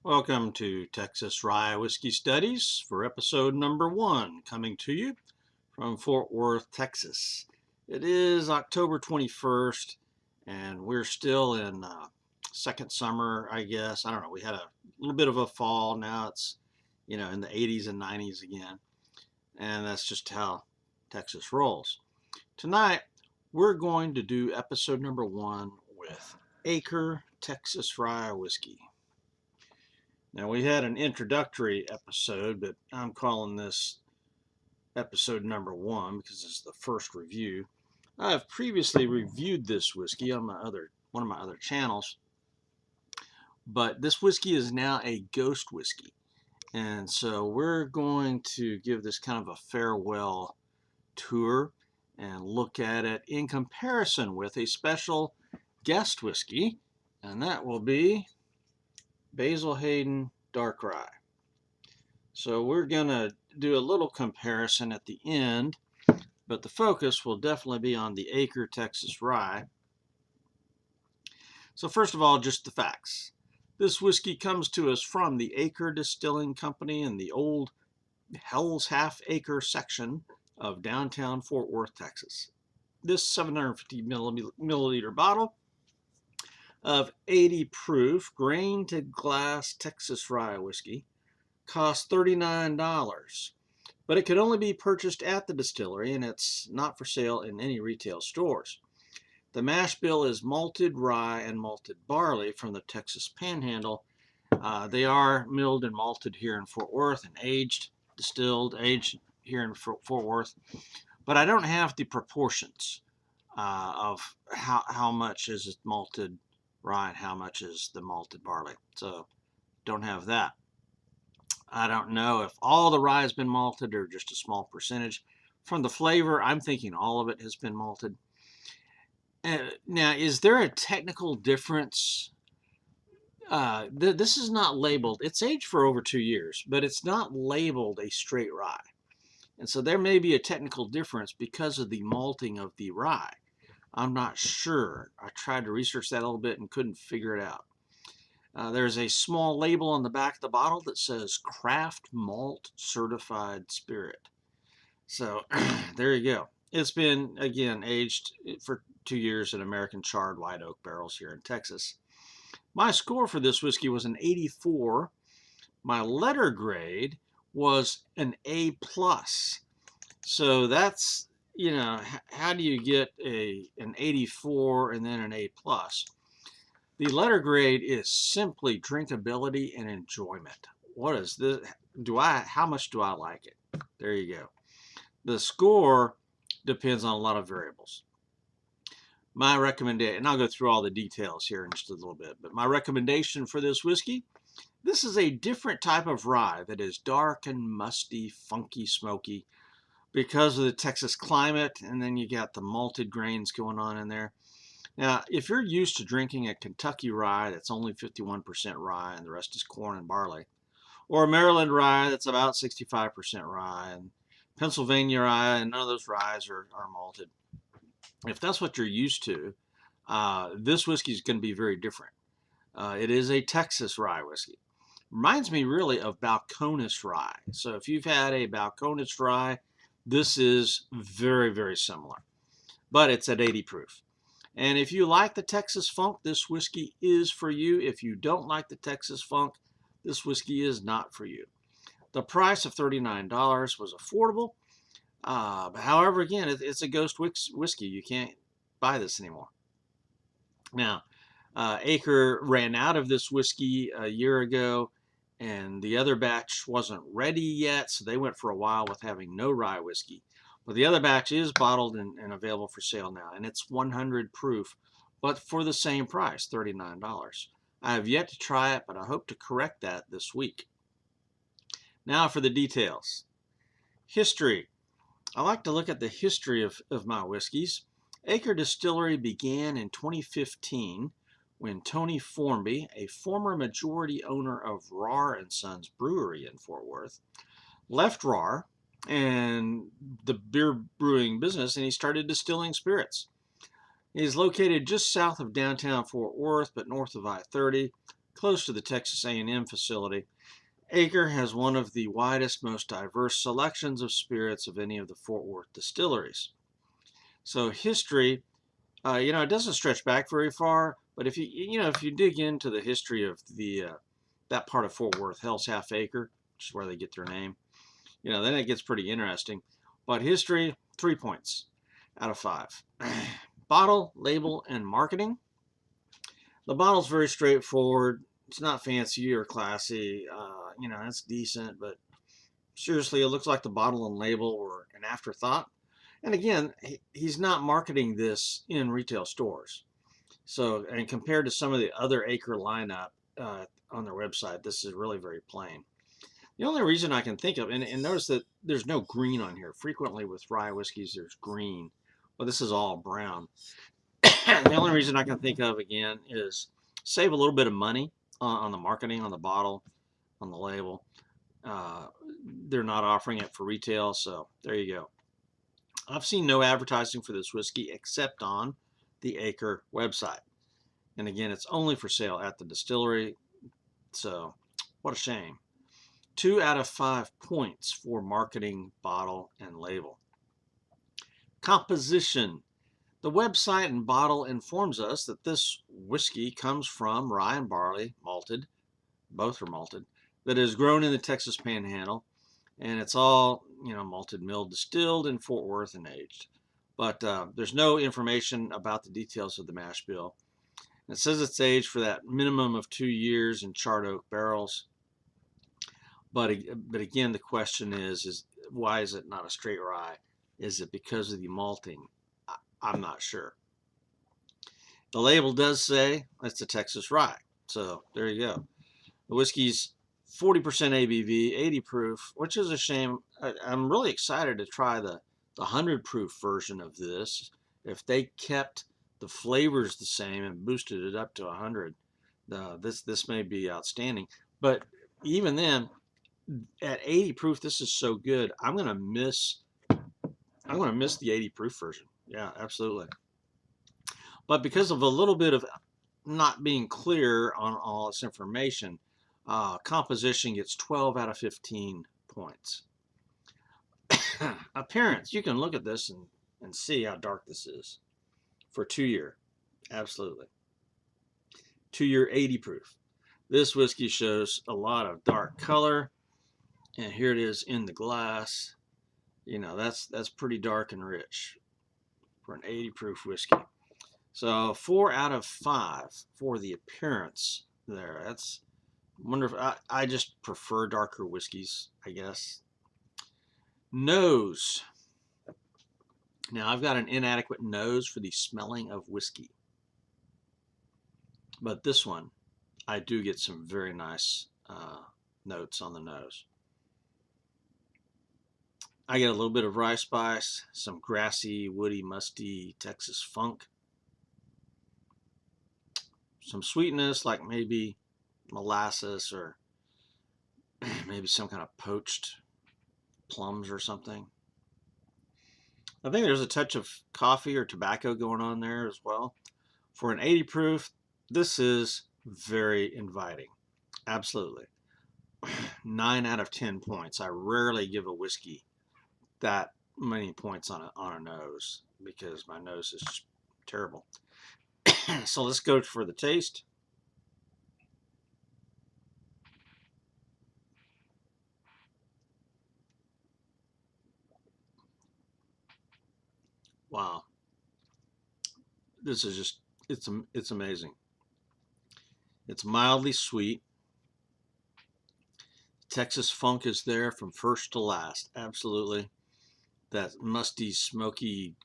Welcome to Texas Rye Whiskey Studies for episode number 1, coming to you from Fort Worth, Texas. It is October 21st, and we're still in second summer, I guess. I don't know. We had a little bit of a fall. Now it's, in the 80s and 90s again, and that's just how Texas rolls. Tonight, we're going to do episode number 1 with Acre Texas Rye Whiskey. Now, we had an introductory episode, but I'm calling this episode number 1 because it's the first review. I have previously reviewed this whiskey on one of my other channels, but this whiskey is now a ghost whiskey. And so we're going to give this kind of a farewell tour and look at it in comparison with a special guest whiskey, and that will be Basil Hayden Dark Rye. So we're going to do a little comparison at the end, but the focus will definitely be on the Acre Texas Rye. So first of all, just the facts. This whiskey comes to us from the Acre Distilling Company in the old Hell's Half Acre section of downtown Fort Worth, Texas. This 750 milliliter bottle of 80 proof grain to glass Texas Rye whiskey costs $39, but it could only be purchased at the distillery, and it's not for sale in any retail stores. The mash bill is malted rye and malted barley from the Texas Panhandle. They are milled and malted here in Fort Worth and aged here in Fort Worth, but I don't have the proportions of how much is it malted rye and how much is the malted barley. So don't have that. I don't know if all the rye has been malted or just a small percentage. From the flavor, I'm thinking all of it has been malted. Now, is there a technical difference? This is not labeled. It's aged for over 2 years, but it's not labeled a straight rye. And so there may be a technical difference because of the malting of the rye. I'm not sure. I tried to research that a little bit and couldn't figure it out. There's a small label on the back of the bottle that says Craft Malt Certified Spirit. So there you go. It's been, again, aged for 2 years in American charred white oak barrels here in Texas. My score for this whiskey was an 84. My letter grade was an A+. So that's, how do you get an 84 and then an A+? The letter grade is simply drinkability and enjoyment. What is this? How much do I like it? There you go. The score depends on a lot of variables. My recommendation, and I'll go through all the details here in just a little bit, but my recommendation for this whiskey, this is a different type of rye that is dark and musty, funky, smoky because of the Texas climate, and then you got the malted grains going on in there. Now, if you're used to drinking a Kentucky rye that's only 51% rye and the rest is corn and barley, or a Maryland rye that's about 65% rye, and Pennsylvania rye, and none of those ryes are malted. If that's what you're used to, this whiskey is going to be very different. It is a Texas rye whiskey. Reminds me really of Balcones rye. So if you've had a Balcones rye, this is very, very similar. But it's at 80 proof. And if you like the Texas funk, this whiskey is for you. If you don't like the Texas funk, this whiskey is not for you. The price of $39 was affordable. However, again, it's a ghost whiskey. You can't buy this anymore. Now, Acre ran out of this whiskey a year ago, and the other batch wasn't ready yet, so they went for a while with having no rye whiskey. But the other batch is bottled and available for sale now, and it's 100 proof, but for the same price, $39. I have yet to try it, but I hope to correct that this week. Now for the details. History. I like to look at the history of my whiskeys. Acre Distillery began in 2015 when Tony Formby, a former majority owner of Rahr & Sons Brewery in Fort Worth, left Rahr and the beer brewing business, and he started distilling spirits. He is located just south of downtown Fort Worth, but north of I-30, close to the Texas A&M facility. Acre has one of the widest, most diverse selections of spirits of any of the Fort Worth distilleries. So history, it doesn't stretch back very far, but if you dig into the history of that part of Fort Worth, Hell's Half Acre, which is where they get their name, then it gets pretty interesting. But history, 3 points out of 5. Bottle, label, and marketing. The bottle's very straightforward. It's not fancy or classy. It's decent, but seriously, it looks like the bottle and label were an afterthought. And again, he's not marketing this in retail stores. So, and compared to some of the other Acre lineup on their website, this is really very plain. The only reason I can think of, and notice that there's no green on here. Frequently with rye whiskeys, there's green. Well, this is all brown. The only reason I can think of, again, is save a little bit of money on the marketing, on the bottle, on the label. They're not offering it for retail, so there you go. I've seen no advertising for this whiskey except on the Acre website. And again, it's only for sale at the distillery. So what a shame. 2 out of 5 points for marketing, bottle, and label. Composition. The website and bottle informs us that this whiskey comes from rye and barley, malted, both are malted, that is grown in the Texas Panhandle, and it's all, malted, milled, distilled in Fort Worth and aged. But there's no information about the details of the mash bill. It says it's aged for that minimum of 2 years in charred oak barrels. But again, the question is why is it not a straight rye? Is it because of the malting? I'm not sure. The label does say it's a Texas rye. So there you go. The whiskey's 40% ABV, 80 proof, which is a shame. I'm really excited to try the 100 proof version of this. If they kept the flavors the same and boosted it up to 100, this may be outstanding. But even then, at 80 proof, this is so good. I'm gonna miss the 80 proof version. Yeah, absolutely. But because of a little bit of not being clear on all this information, composition gets 12 out of 15 points. Appearance, you can look at this and see how dark this is for 2 year. Absolutely. 2 year 80 proof. This whiskey shows a lot of dark color, and here it is in the glass. That's pretty dark and rich for an 80 proof whiskey. So 4 out of 5 for the appearance there. That's wonderful. I just prefer darker whiskeys, I guess. Nose. Now I've got an inadequate nose for the smelling of whiskey. But this one, I do get some very nice notes on the nose. I get a little bit of rye spice, some grassy, woody, musty Texas funk. Some sweetness, like maybe molasses or maybe some kind of poached plums or something. I think there's a touch of coffee or tobacco going on there as well. For an 80 proof, this is very inviting. Absolutely. 9 out of 10 points. I rarely give a whiskey that many points on a nose because my nose is just terrible. So let's go for the taste. Wow. This is just, it's amazing. It's mildly sweet. Texas funk is there from first to last. Absolutely. That musty, smoky,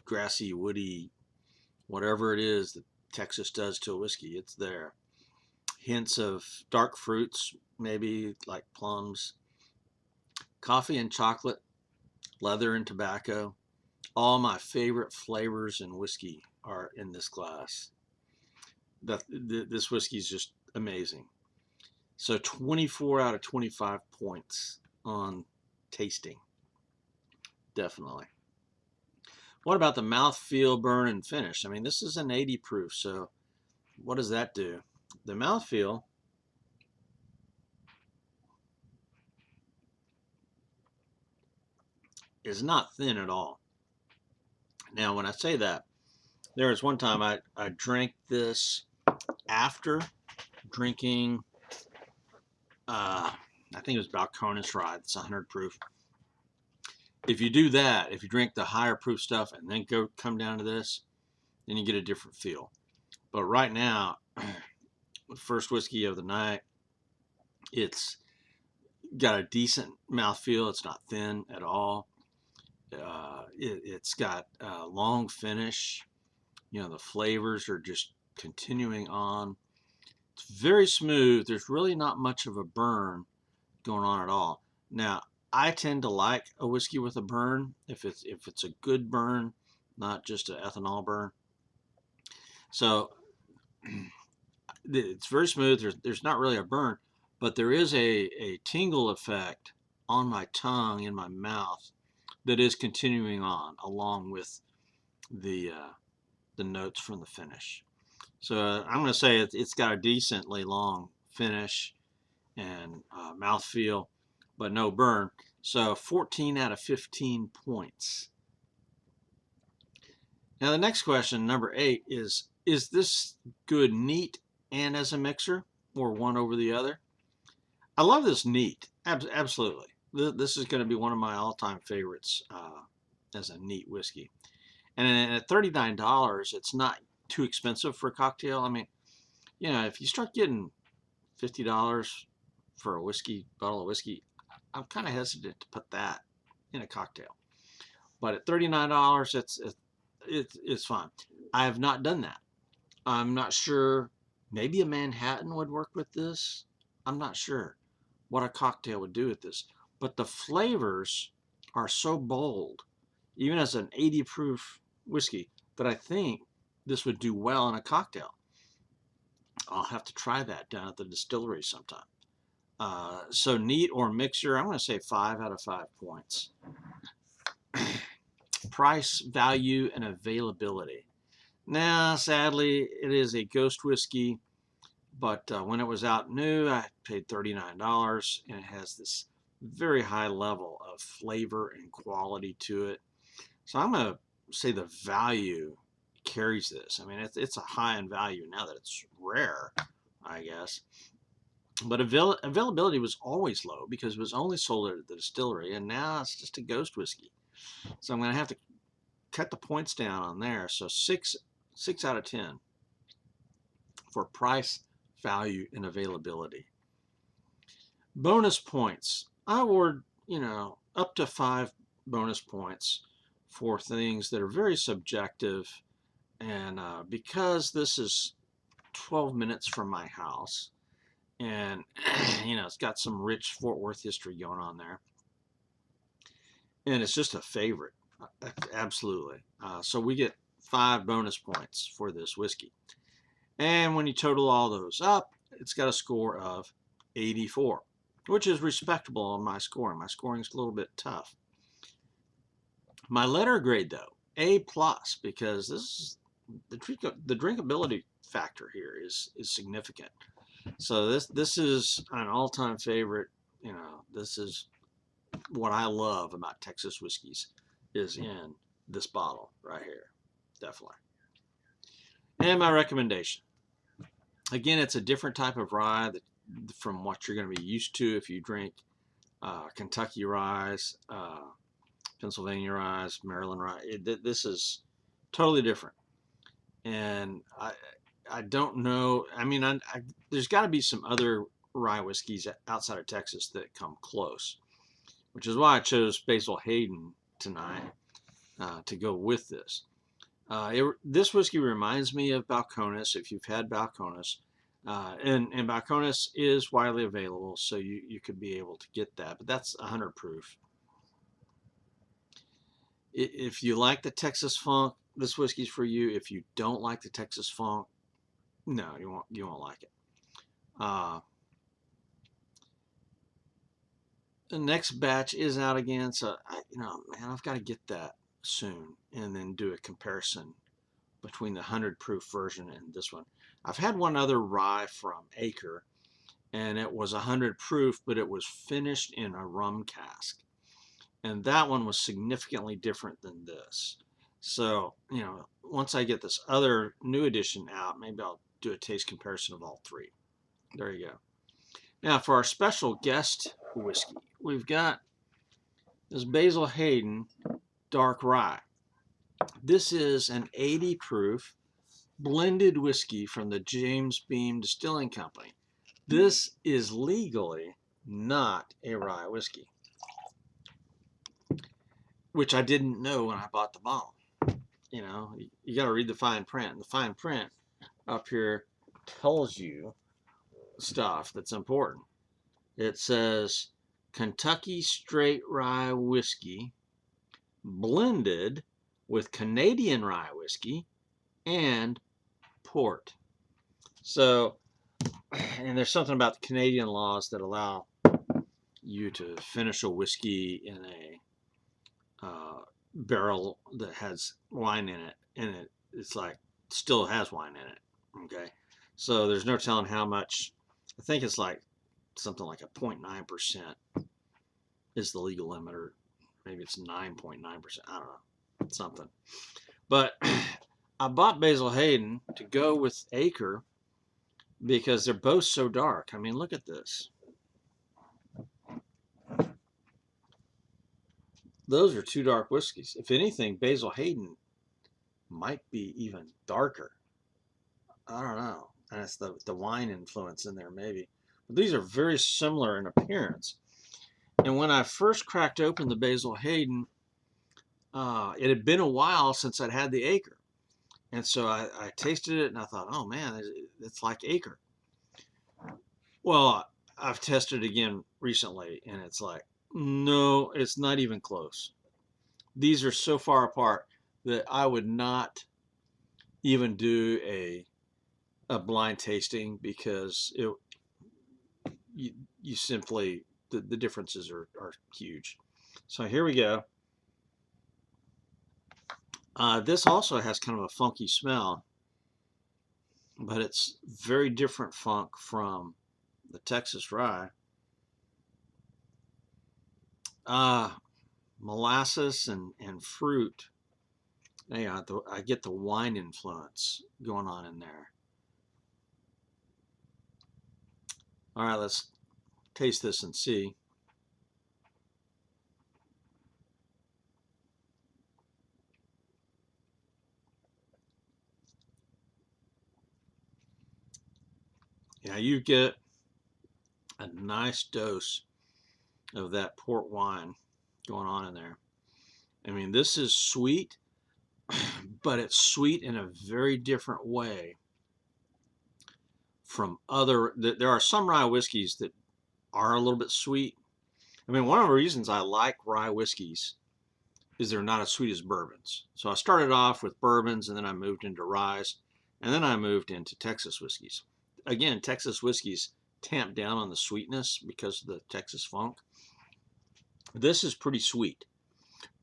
grassy, woody, whatever it is that Texas does to a whiskey, it's there. Hints of dark fruits, maybe like plums. Coffee and chocolate, leather and tobacco. All my favorite flavors in whiskey are in this glass. This whiskey is just amazing. So 24 out of 25 points on tasting. Definitely. What about the mouthfeel, burn, and finish? I mean, this is an 80 proof, so what does that do? The mouthfeel, is not thin at all. Now, when I say that, there was one time I drank this after drinking, I think it was Balcones Rye. It's 100 proof. If you do that, if you drink the higher proof stuff and then come down to this, then you get a different feel. But right now, the first whiskey of the night, it's got a decent mouthfeel. It's not thin at all. It's got a long finish. You know, the flavors are just continuing on. It's very smooth. There's really not much of a burn going on at all. Now, I tend to like a whiskey with a burn if it's a good burn, not just an ethanol burn. So it's very smooth. There's not really a burn, but there is a tingle effect on my tongue, in my mouth, that is continuing on along with the notes from the finish. So I'm going to say it's got a decently long finish and mouthfeel, but no burn. So 14 out of 15 points. Now the next question, number 8, is this good neat and as a mixer, or one over the other? I love this neat. Absolutely. This is going to be one of my all-time favorites as a neat whiskey. And at $39, it's not too expensive for a cocktail. I mean, you know, if you start getting $50 for a bottle of whiskey, I'm kind of hesitant to put that in a cocktail. But at $39, it's fine. I have not done that. I'm not sure. Maybe a Manhattan would work with this. I'm not sure what a cocktail would do with this. But the flavors are so bold, even as an 80 proof whiskey, that I think this would do well in a cocktail. I'll have to try that down at the distillery sometime. So neat or mixer, I'm going to say 5 out of 5 points. Price, value, and availability. Now, sadly, it is a ghost whiskey, but when it was out new, I paid $39, and it has this very high level of flavor and quality to it. So I'm going to say the value carries this. I mean, it's a high in value now that it's rare, I guess. But availability was always low because it was only sold at the distillery, and now it's just a ghost whiskey. So I'm going to have to cut the points down on there. So 6 out of 10 for price, value, and availability. Bonus points. I award, up to 5 bonus points for things that are very subjective. And because this is 12 minutes from my house, and it's got some rich Fort Worth history going on there, and it's just a favorite, absolutely. So we get 5 bonus points for this whiskey, and when you total all those up, it's got a score of 84, which is respectable on my scoring. My scoring is a little bit tough. My letter grade, though, A+, because this is the drinkability factor here is significant. So this is an all-time favorite. This is what I love about Texas whiskeys, is in this bottle right here, definitely. And my recommendation. Again, it's a different type of rye from what you're going to be used to if you drink Kentucky ryes, Pennsylvania ryes, Maryland rye. This is totally different. And I don't know. I mean, there's got to be some other rye whiskeys outside of Texas that come close, which is why I chose Basil Hayden tonight to go with this. This whiskey reminds me of Balcones, if you've had Balcones. And Balcones is widely available, so you could be able to get that, but that's 100 proof. If you like the Texas funk, this whiskey's for you. If you don't like the Texas funk, no, you won't like it. The next batch is out again, so I've got to get that soon and then do a comparison between the 100 proof version and this one. I've had one other rye from Acre, and it was 100 proof, but it was finished in a rum cask. and that one was significantly different than this. So, once I get this other new edition out, maybe I'll do a taste comparison of all three. There you go. Now, for our special guest whiskey, we've got this Basil Hayden Dark Rye. This is an 80 proof blended whiskey from the James Beam Distilling Company. This is legally not a rye whiskey, which I didn't know when I bought the bottle. You got to read the fine print. The fine print up here tells you stuff that's important. It says Kentucky straight rye whiskey blended with Canadian rye whiskey and port. So, and there's something about the Canadian laws that allow you to finish a whiskey in a barrel that has wine in it, and it's like still has wine in it. Okay, so there's no telling how much. I think it's like something like a 0.9% is the legal limit, or maybe it's 9.9%. I don't know, something. But I bought Basil Hayden to go with Acre because they're both so dark. I mean, look at this. Those are two dark whiskeys. If anything, Basil Hayden might be even darker. I don't know. And it's the wine influence in there, maybe. But these are very similar in appearance. And when I first cracked open the Basil Hayden, it had been a while since I'd had the Acre. And so I tasted it and I thought, oh man, it's like Acre. Well, I've tested it again recently and it's like, no, it's not even close. These are so far apart that I would not even do a blind tasting because you simply, the differences are huge. So here we go. This also has kind of a funky smell, but it's very different funk from the Texas Rye. Molasses and fruit. Yeah, I get the wine influence going on in there. All right, let's taste this and see. Yeah, you get a nice dose of that port wine going on in there. I mean, this is sweet, but it's sweet in a very different way from other. There are some rye whiskeys that are a little bit sweet. I mean, one of the reasons I like rye whiskeys is they're not as sweet as bourbons. So I started off with bourbons, and then I moved into ryes, and then I moved into Texas whiskeys. Again, Texas whiskeys tamp down on the sweetness because of the Texas funk. This is pretty sweet,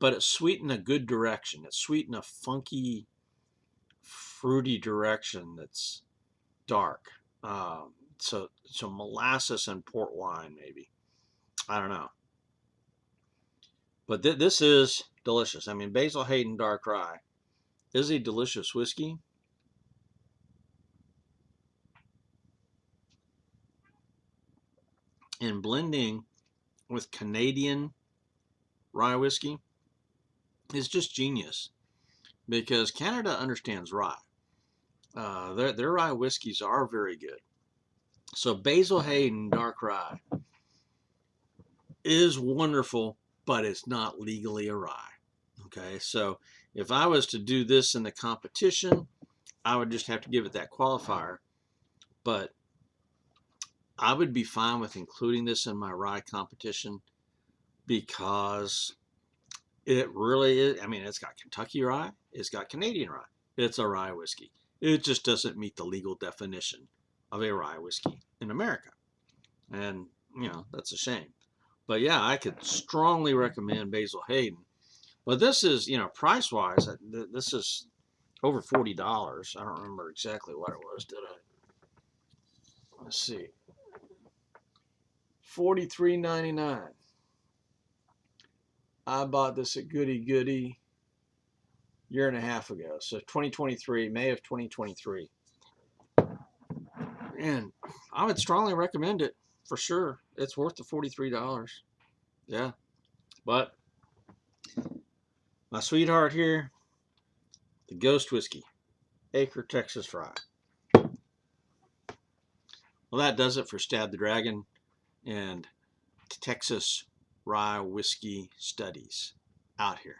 but it's sweet in a good direction. It's sweet in a funky, fruity direction that's dark. So molasses and port wine, maybe. I don't know. But this is delicious. I mean, Basil Hayden Dark Rye is a delicious whiskey. And blending with Canadian rye whiskey is just genius because Canada understands rye. Their rye whiskeys are very good. So Basil Hayden Dark Rye is wonderful, but it's not legally a rye. Okay, so if I was to do this in the competition, I would just have to give it that qualifier. But I would be fine with including this in my rye competition because it really is. I mean, it's got Kentucky rye, it's got Canadian rye. It's a rye whiskey. It just doesn't meet the legal definition of a rye whiskey in America. And, that's a shame. But yeah, I could strongly recommend Basil Hayden. But this is, price wise, this is over $40. I don't remember exactly what it was, did I? Let's see. $43.99. I bought this at Goody Goody year and a half ago. So 2023, May of 2023. And I would strongly recommend it for sure. It's worth the $43. Yeah. But my sweetheart here, the Ghost Whiskey, Acre Texas Rye. Well, that does it for Stab the Dragon and Texas Rye Whiskey Studies out here.